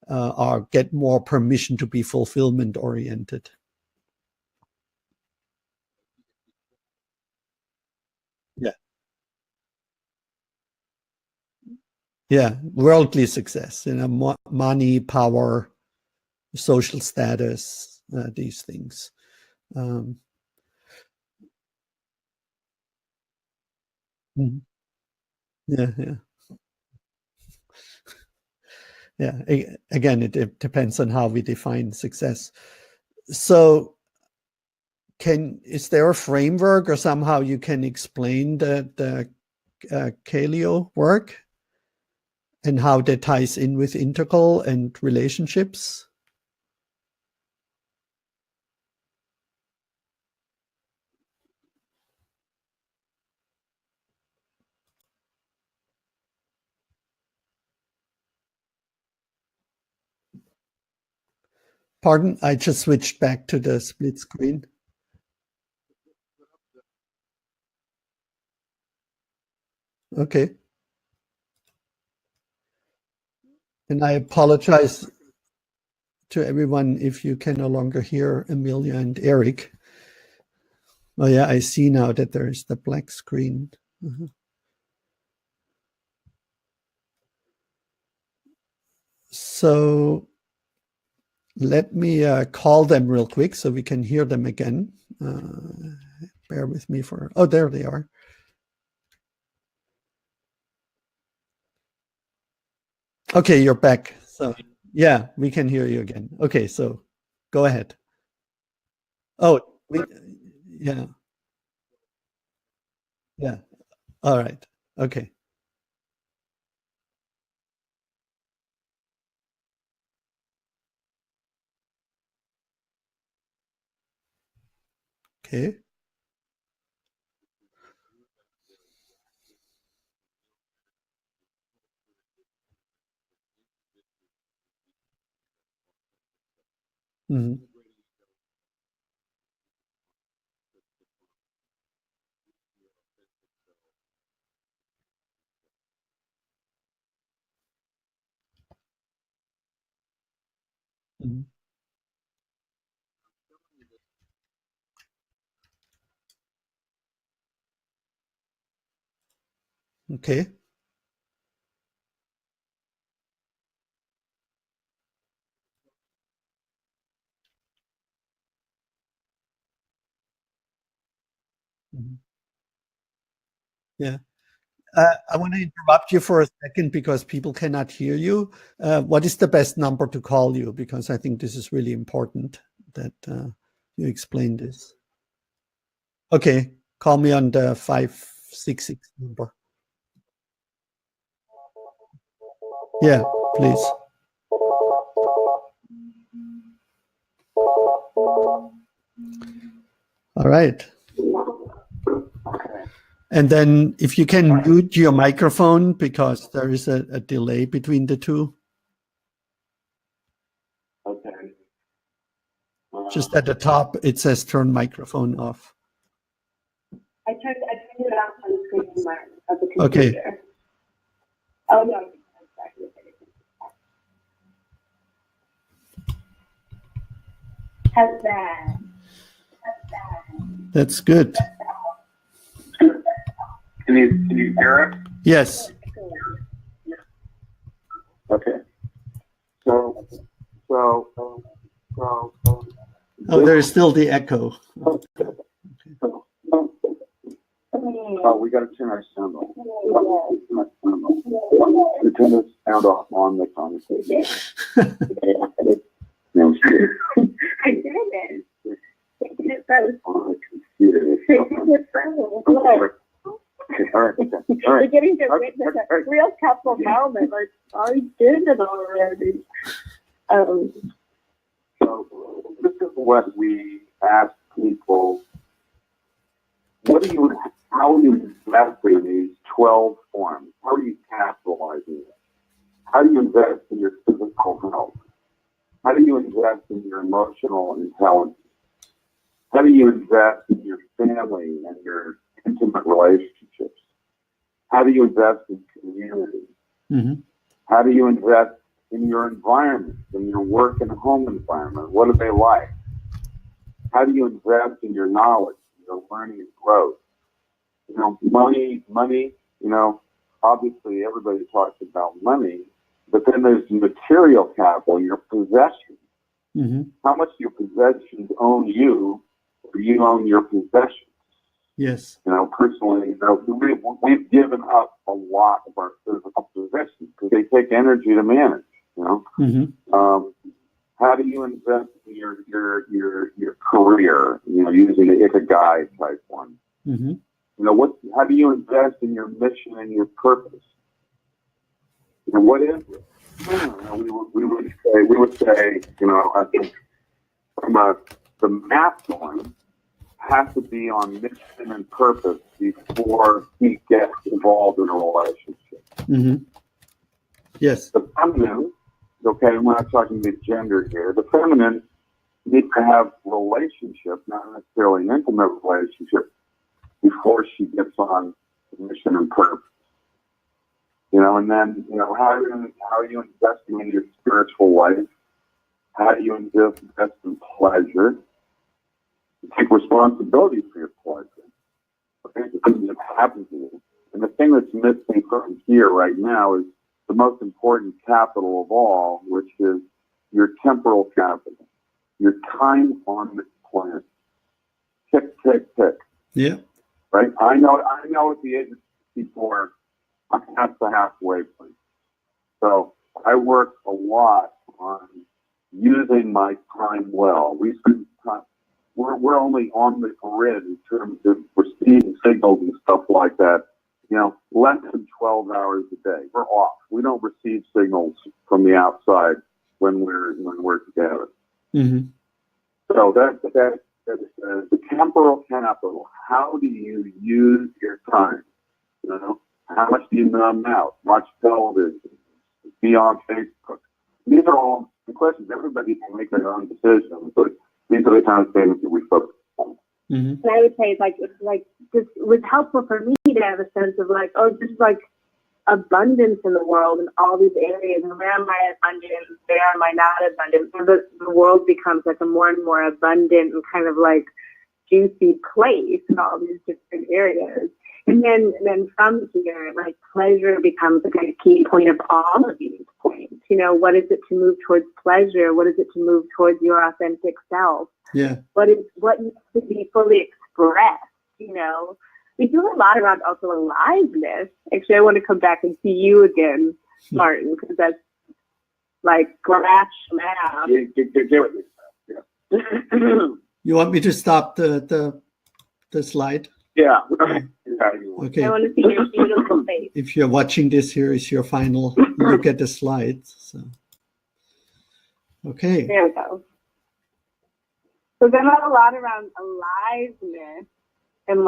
are get more permission to be fulfillment oriented. Yeah, yeah, worldly success, money, power, social status, these things. Um, mhm. Yeah, yeah, yeah. Again, it depends on how we define success. So, is there a framework or somehow you can explain the Kailo work? and how that ties in with integral and relationships. Pardon, I just switched back to the split screen. Okay. And I apologize to everyone if you can no longer hear Amelia and Eric. Oh yeah, I see now that there is the black screen. So let me call them real quick so we can hear them again. Bear with me for, oh, there they are. Okay, you're back. So yeah, we can hear you again. Okay, so go ahead. Oh, yeah. Yeah. All right. Okay. Okay. Mm-hmm. Mm-hmm. Okay. Mm-hmm. Yeah. I want to interrupt you for a second because people cannot hear you. What is the best number to call you? Because I think this is really important that you explain this. Okay. Call me on the 566 number. Yeah, please. All right. And then if you can mute your microphone because there is a delay between the two. Okay. Just at the top, it says turn microphone off. I turned it off on the screen of the computer. Okay. Oh no. How's that? That's good. Can you hear it? Yes. Okay. So. Oh, there's still the echo. Oh, we got to turn our sound off. We turn the sound off on the conversation. No, I did it. On the computer. All right. We're getting to witness a real couple moment. Like, I did it already. So this is what we ask people. How are you investing these 12 forms? How are you capitalizing it? How do you invest in your physical health? How do you invest in your emotional intelligence? How do you invest in your family and your intimate relationships? How do you invest in community? Mm-hmm. How do you invest in your environment, in your work and home environment? What are they like? How do you invest in your knowledge, your learning and growth? You know, money, you know, obviously everybody talks about money, but then there's material capital, your possessions. Mm-hmm. How much do your possessions own you, or you own your possessions? Yes. You know, personally, you know, we've given up a lot of our physical possessions because they take energy to manage. You know, Mm-hmm. How do you invest in your career? You know, using the Ikigai type one. Mm-hmm. You know, how do you invest in your mission and your purpose? And what is it? We would say, I think the masculine has to be on mission and purpose before he gets involved in a relationship. Mm-hmm. Yes. The feminine, okay, we're not talking about gender here. The feminine needs to have relationship, not necessarily an intimate relationship, before she gets on mission and purpose. And then, how are you investing in your spiritual life? How do you invest in pleasure? You take responsibility for your pleasure. Okay, the thing that happens to you. And the thing that's missing from here right now is the most important capital of all, which is your temporal capital, your time on this planet. Tick, tick, tick. Yeah. Right? I know at the age of 64, I'm past the halfway point. So I work a lot on using my time well. We spend time, we're only on the grid in terms of receiving signals and stuff like that, less than 12 hours a day. We're off. We don't receive signals from the outside when we're together. Mm-hmm. So that the temporal capital. How do you use your time? How much do you numb out? Watch television, be on Facebook. These are all the questions. Everybody can make their own decisions, but these are the kind of things that we focus on. Mm-hmm. And I would say it was helpful for me to have a sense of just abundance in the world in all these areas, and where am I abundant, where am I not abundant? So the world becomes a more and more abundant and kind of juicy place in all these different areas. And then from here, pleasure becomes a kind of key point of all of these points. What is it to move towards pleasure? What is it to move towards your authentic self? Yeah. What needs to be fully expressed? We do a lot around also aliveness. Actually, I want to come back and see you again, Martin, because that's scratch math. You want me to stop the slide? Yeah. Okay. I want to see your beautiful face. If you're watching this, here is your final look at the slides. So, okay. There we go. So then a lot around aliveness and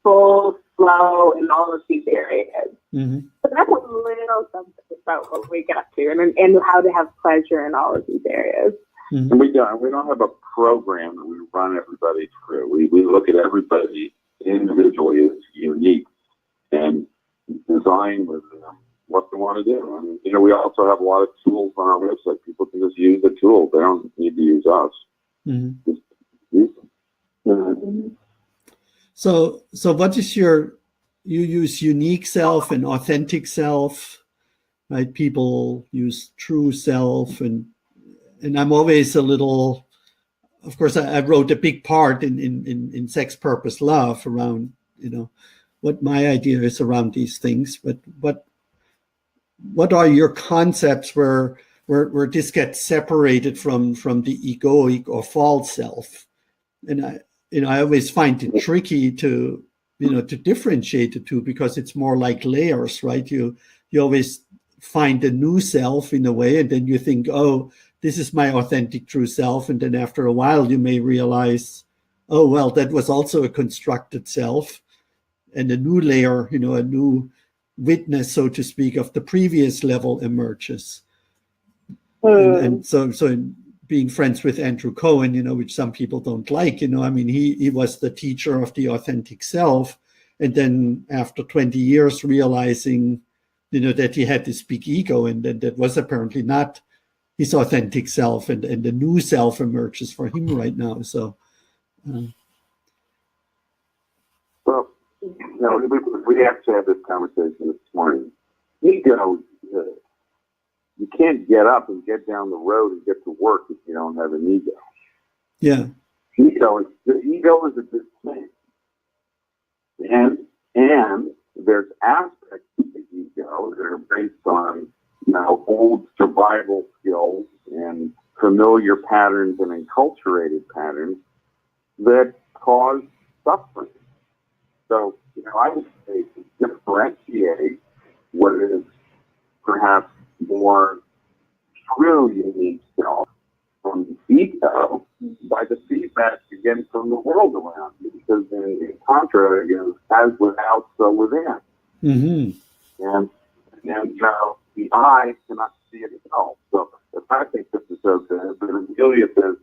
full flow in all of these areas. Mm-hmm. So that's a little something about what we got to and how to have pleasure in all of these areas. Mm-hmm. And we don't have a program that we run everybody through. We look at everybody individually as unique and design with them what they want to do. And we also have a lot of tools on our website. People can just use the tools. They don't need to use us. Mm-hmm. Just use them. Mm-hmm. So what is you use unique self and authentic self, right? People use true self, and I'm always a little, of course, I wrote a big part in Sex, Purpose, Love around, what my idea is around these things, but what are your concepts where this gets separated from the egoic or false self? And I always find it tricky to differentiate the two, because it's more like layers, right? You always find a new self in a way, and then you think, oh, this is my authentic true self. And then after a while, you may realize, oh, well, that was also a constructed self, and a new layer, a new witness, so to speak, of the previous level emerges. And so being friends with Andrew Cohen, which some people don't like, he was the teacher of the authentic self. And then after 20 years, realizing, that he had this big ego, and that was apparently not his authentic self, and the new self emerges for him right now. So, well, we actually had this conversation this morning. Ego, you can't get up and get down the road and get to work if you don't have an ego. Yeah. The ego is a good thing. And there's aspects of the ego that are based on, old survival skills and familiar patterns and enculturated patterns that cause suffering. So, I would say to differentiate what is perhaps world around you, because in Tantra, as without, so within. Mm-hmm. And the eye cannot see itself. So if I think this is okay, but Amelia says,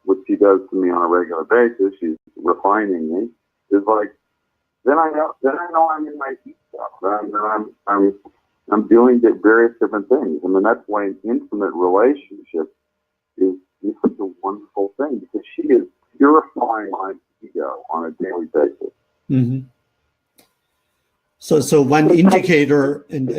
which she does to me on a regular basis, she's refining me, is like, then I know I'm in my deep stuff. I'm doing various different things. I mean, that's why an intimate relationship is such a wonderful thing, because she is purifying my ego on a daily basis. Mm-hmm. So one indicator and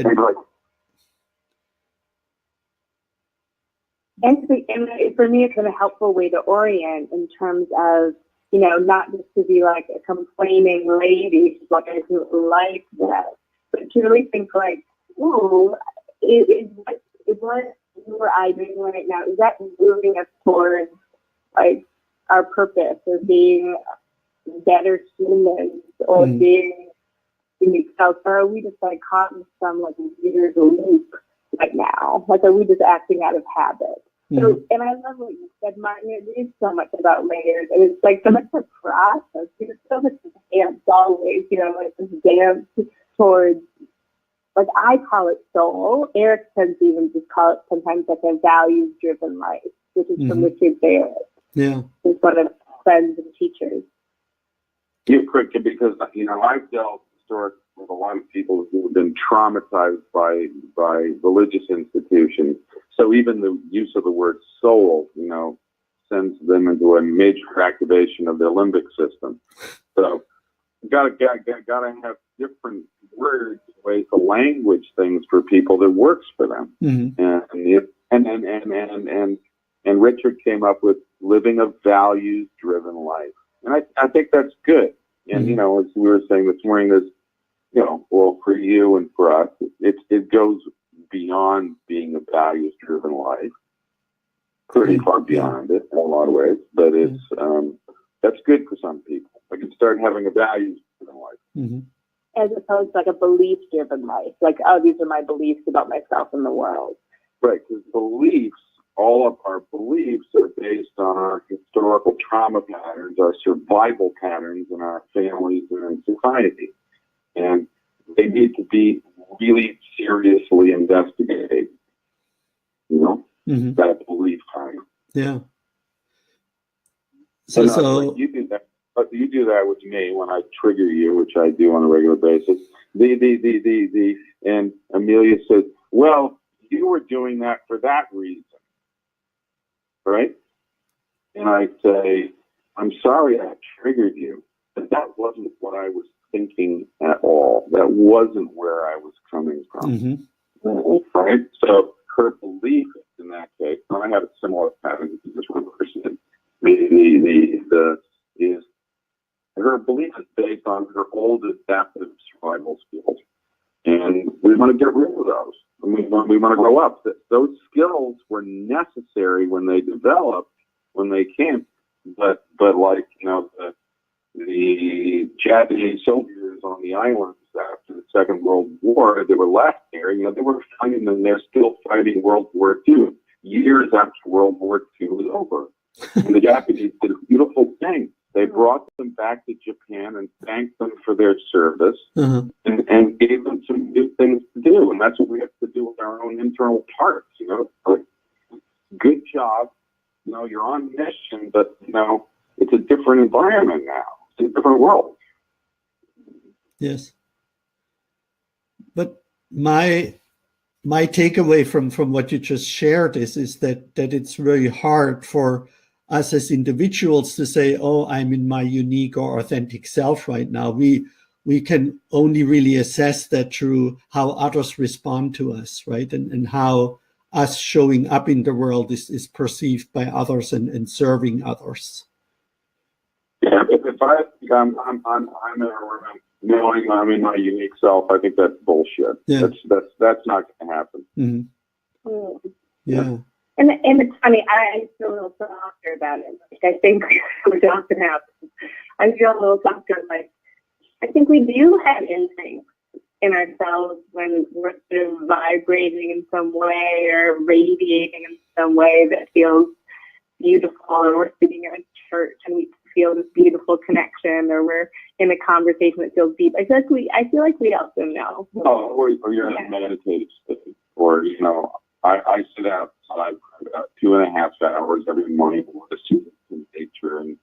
for me, it's been a helpful way to orient in terms of, not just to be like a complaining lady, like I do like that, but to really think like, ooh, is what you or I doing right now, is that moving us towards like our purpose of being better humans or being unique self, or are we just like caught in some like weird loop right now? Like, are we just acting out of habit? So, and I love what you said, Martin. It is so much about layers, and it's like so much a process. There's so much dance always, like this dance towards, like I call it soul. Eric tends to even just call it sometimes like a values-driven life, which is from Richard Barrett. Yeah, he's one of friends and teachers. Yeah, quick, because I've dealt historically with a lot of people who have been traumatized by religious institutions. So even the use of the word soul, sends them into a major activation of their limbic system. So gotta have different words, ways to language things for people that works for them. And Richard came up with living a values-driven life, and I think that's good. And as we were saying this morning, there's well, for you and for us, it goes beyond being a values-driven life, pretty far beyond it in a lot of ways. But it's that's good for some people. I can start having a values-driven life, as opposed to like a belief-driven life. Like, oh, these are my beliefs about myself and the world. Right? Because beliefs, all of our beliefs, are based on our historical trauma patterns, our survival patterns in our families and in society. And they need to be really seriously investigated, that belief kind. Yeah. So you do that. But you do that with me when I trigger you, which I do on a regular basis. And Amelia says, well, you were doing that for that reason, right? And I say, I'm sorry I triggered you, but that wasn't what I was thinking at all. That wasn't where I was coming from. Right? So her belief in that case, and I had a similar pattern to this one person. Her belief is based on her old adaptive survival skills, and we want to get rid of those. We want to grow up. Those skills were necessary when they developed, when they came, but like the Japanese soldiers on the islands after the Second World War that were left there, they were fighting, and they're still fighting World War II years after World War II was over. And the Japanese did a beautiful thing. They brought them back to Japan and thanked them for their service and gave them some new things to do. And that's what we have to do with our own internal parts, Like, good job. You're on mission, but, it's a different environment now. It's a different world. Yes. But my takeaway from what you just shared is that it's really hard for us as individuals to say, oh, I'm in my unique or authentic self right now. We can only really assess that through how others respond to us, right? And how us showing up in the world is perceived by others and serving others. Yeah, if I think I'm knowing I'm in my unique self, I think that's bullshit. Yeah. That's not going to happen. Yeah. And it's funny, I feel a little softer about it. Like, I think what often happens, I feel a little softer. Like, I think we do have instincts in ourselves when we're sort of vibrating in some way or radiating in some way that feels beautiful, or we're sitting in a church and we feel this beautiful connection, or we're in a conversation that feels deep. I feel like we also know. Oh, or you're in a meditative state, or I sit outside for about 2.5 hours every morning listening to nature and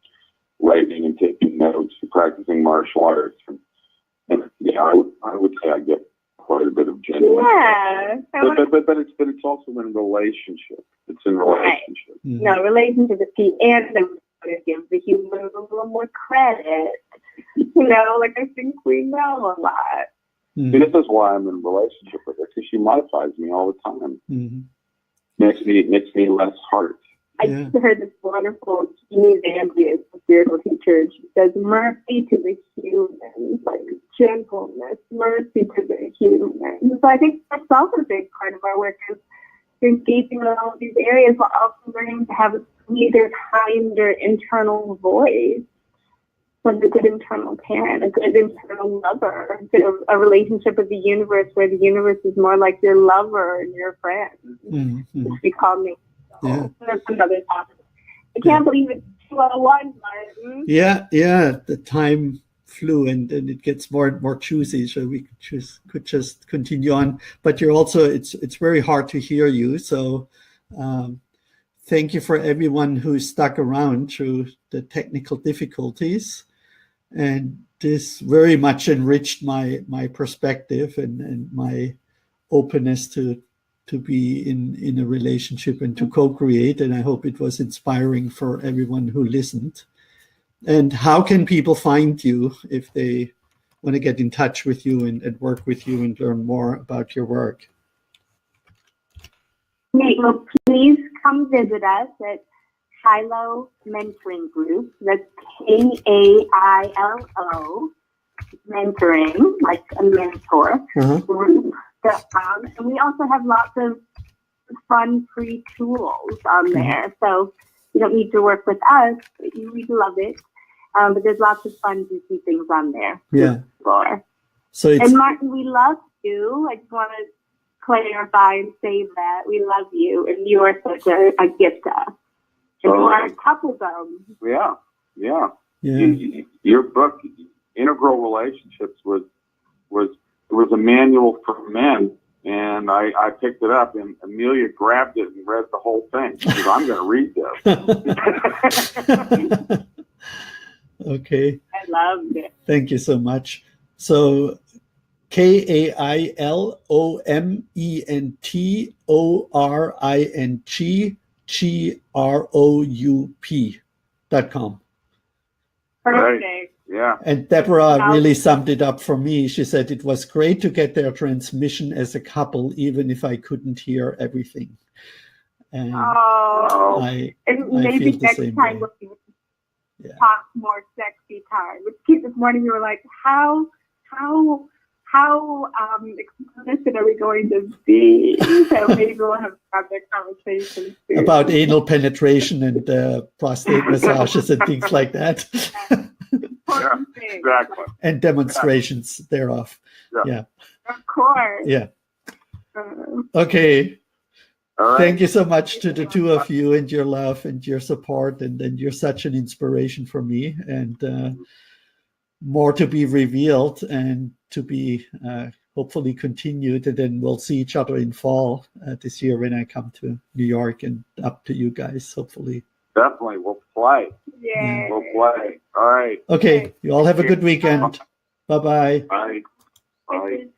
writing and taking notes and practicing martial arts. And I would say I get quite a bit of genuine. Yeah. But it's also in relationship. It's in relationship. Right. No, relationship is key, and I'm going to give the human a little more credit. Like I think we know a lot. Mm-hmm. This is why I'm in a relationship with her, because she modifies me all the time. Mm-hmm. Makes me less hard. I just heard this wonderful Erik Amelia, spiritual teacher, and she says, mercy to the humans, like gentleness, mercy to the humans. So I think that's also a big part of our work, is engaging in all of these areas while also learning to have a sweeter, kinder internal voice. Like a good internal parent, a good internal lover, a relationship with the universe where the universe is more like your lover and your friend, which we call me. Yeah. That's another topic. I can't believe it's 2:01, Martin. Yeah. The time flew, and it gets more and more juicy. So we could just continue on. But you're also, it's very hard to hear you. So thank you for everyone who stuck around through the technical difficulties. And this very much enriched my perspective and my openness to be in a relationship and to co-create. And I hope it was inspiring for everyone who listened. And how can people find you if they want to get in touch with you and work with you and learn more about your work? Well, please come visit us at Kailo Mentoring Group. That's Kailo Mentoring, like a mentor, group.com. And we also have lots of fun free tools on there. So you don't need to work with us, but we'd love it. But there's lots of fun, juicy things on there. Yeah. And Martin, we love you. I just want to clarify and say that we love you, and you are such a gift to us. And you are a coupledom. Yeah. Your book, Integral Relationships, was a manual for men, and I picked it up, and Amelia grabbed it and read the whole thing. She said, I'm going to read this. Okay. I loved it. Thank you so much. So KailoMentoring.com. Perfect. Yeah. And Deborah really summed it up for me. She said it was great to get their transmission as a couple, even if I couldn't hear everything. And I maybe feel the next same time way. we'll talk more sexy time. Which this morning we were like, how explicit are we going to be? So maybe we'll have that conversation soon. About anal penetration and prostate massages and things like that. Yeah, exactly. And demonstrations thereof. Yeah. Of course. Yeah. Okay. All right. Thank you so much to the two of you and your love and your support. And you're such an inspiration for me, and more to be revealed and to be hopefully continued. And then we'll see each other in fall this year when I come to New York and up to you guys, hopefully. Definitely. We'll play. Yeah. We'll play. All right. Okay. You all have a good weekend. Bye-bye. Bye. Bye.